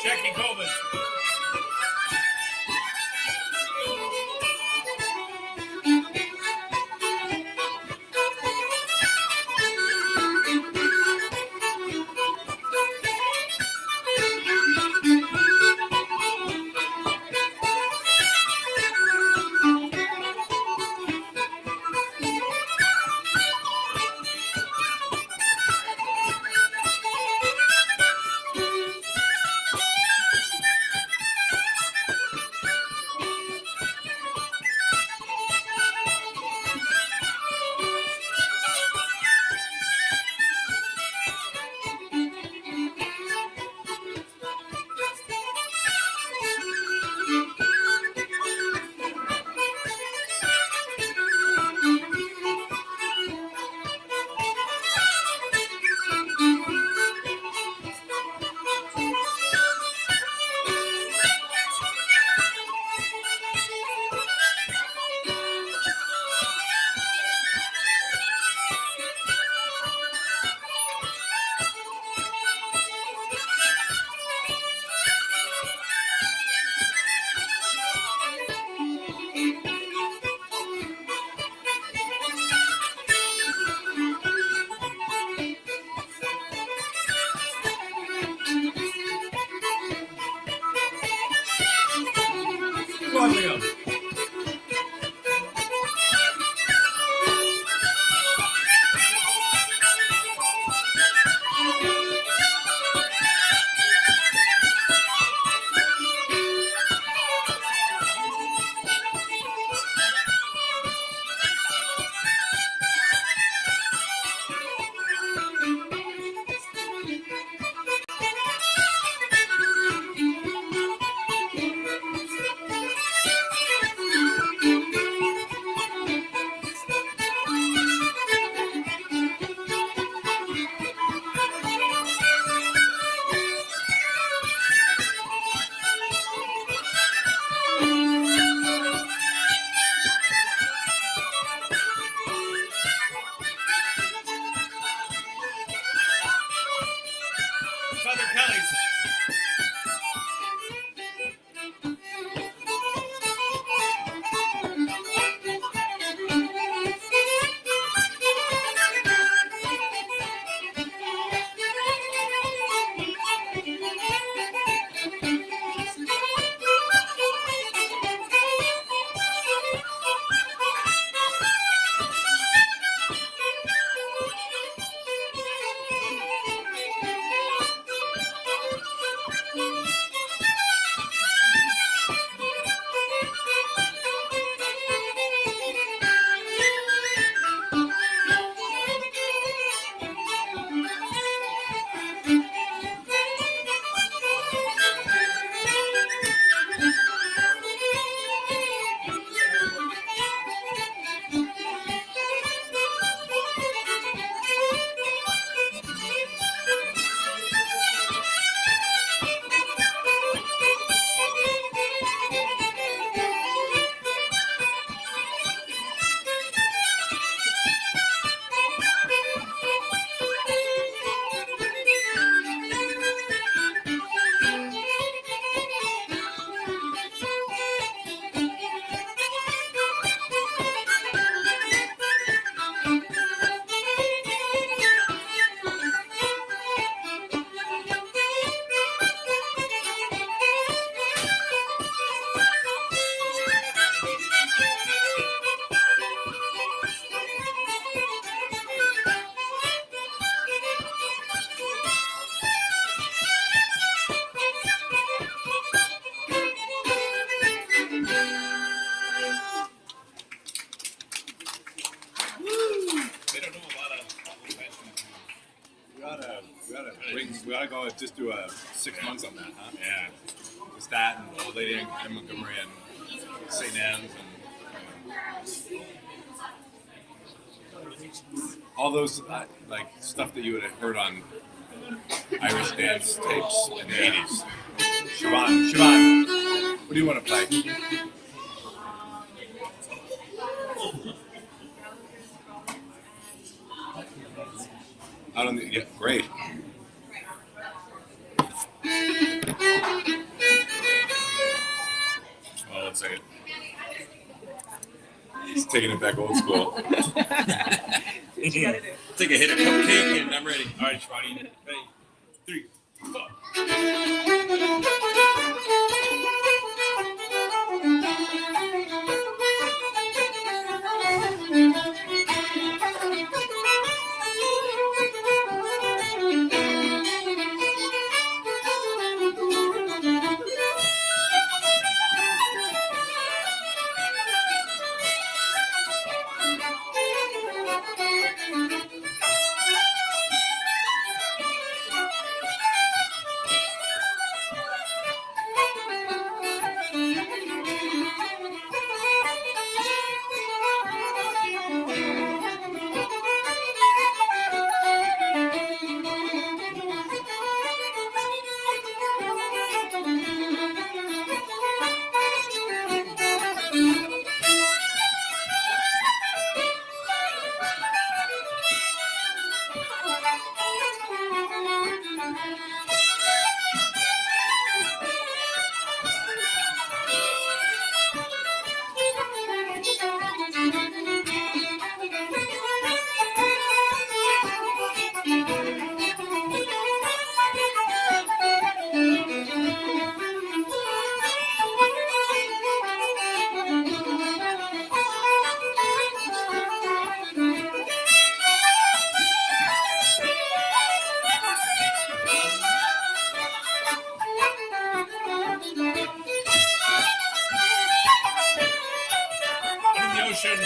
Jackie Coleman.
gotta go just do a 6 months on that, huh?
Yeah.
Just that and Old Lady in Montgomery and St. Anne's and all those like stuff that you would have heard on Irish dance tapes in the 80s. Siobhan, what do you want to play? Out on the yeah, great.
Oh, 1 second.
He's taking it back old school.
What you gotta do?
Take a hit of cupcake and I'm ready.
All right, Shwani. Ready? 3, 4. In the ocean.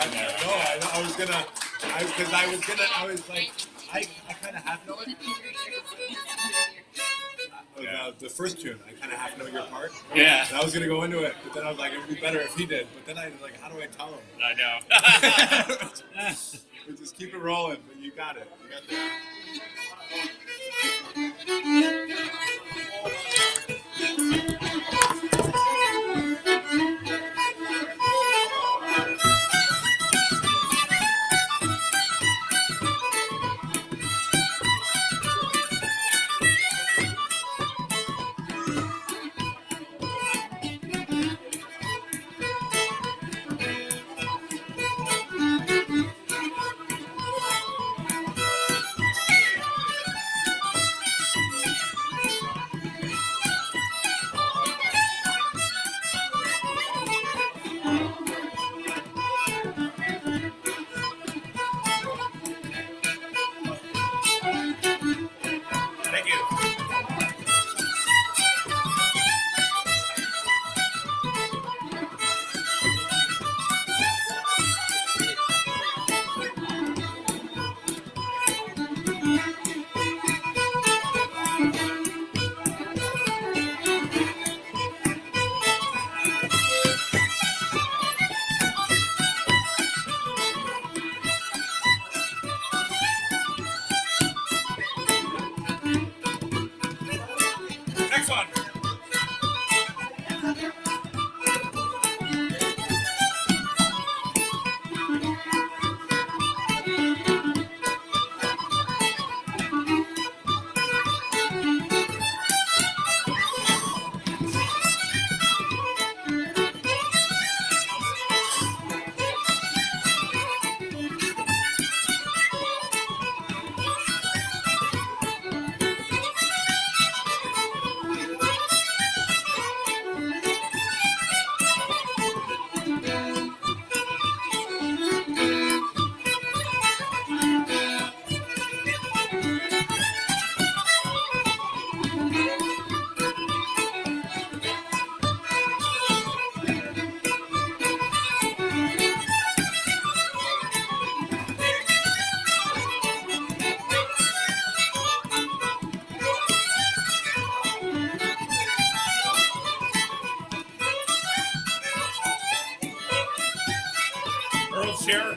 in there.
No, I was gonna, I was like, I kind of half know it. The first tune, I kind of half know your part.
Yeah.
And I was gonna go into it, but then I was like, it would be better if he did. But then I was like, how do I tell him?
I know.
We just keep it rolling, but you got it. You got that.
Thank you. Next one. Earl's chair.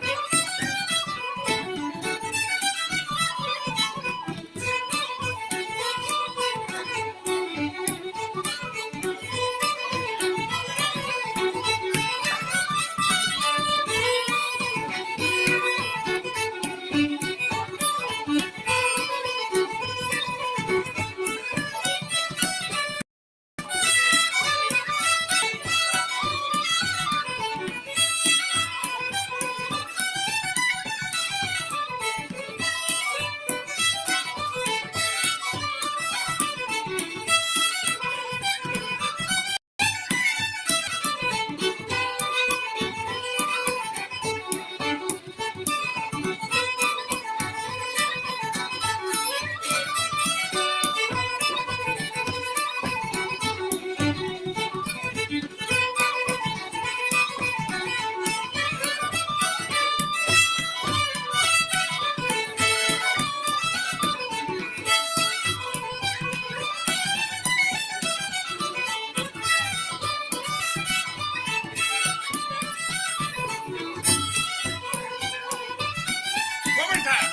One more time.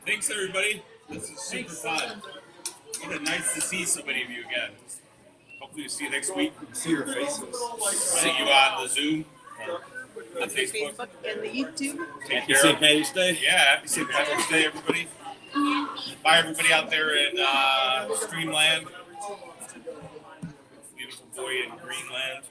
Thanks, everybody. This is super fun. What a nice to see so many of you again. Hopefully, we'll see you next week.
See your faces.
See you on the Zoom. on Facebook.
Facebook and the YouTube.
Take
Happy
care.
St. Patty's Day.
Yeah, happy St. Patrick's Day, everybody. Bye, everybody out there in Streamland. Beautiful boy in Greenland.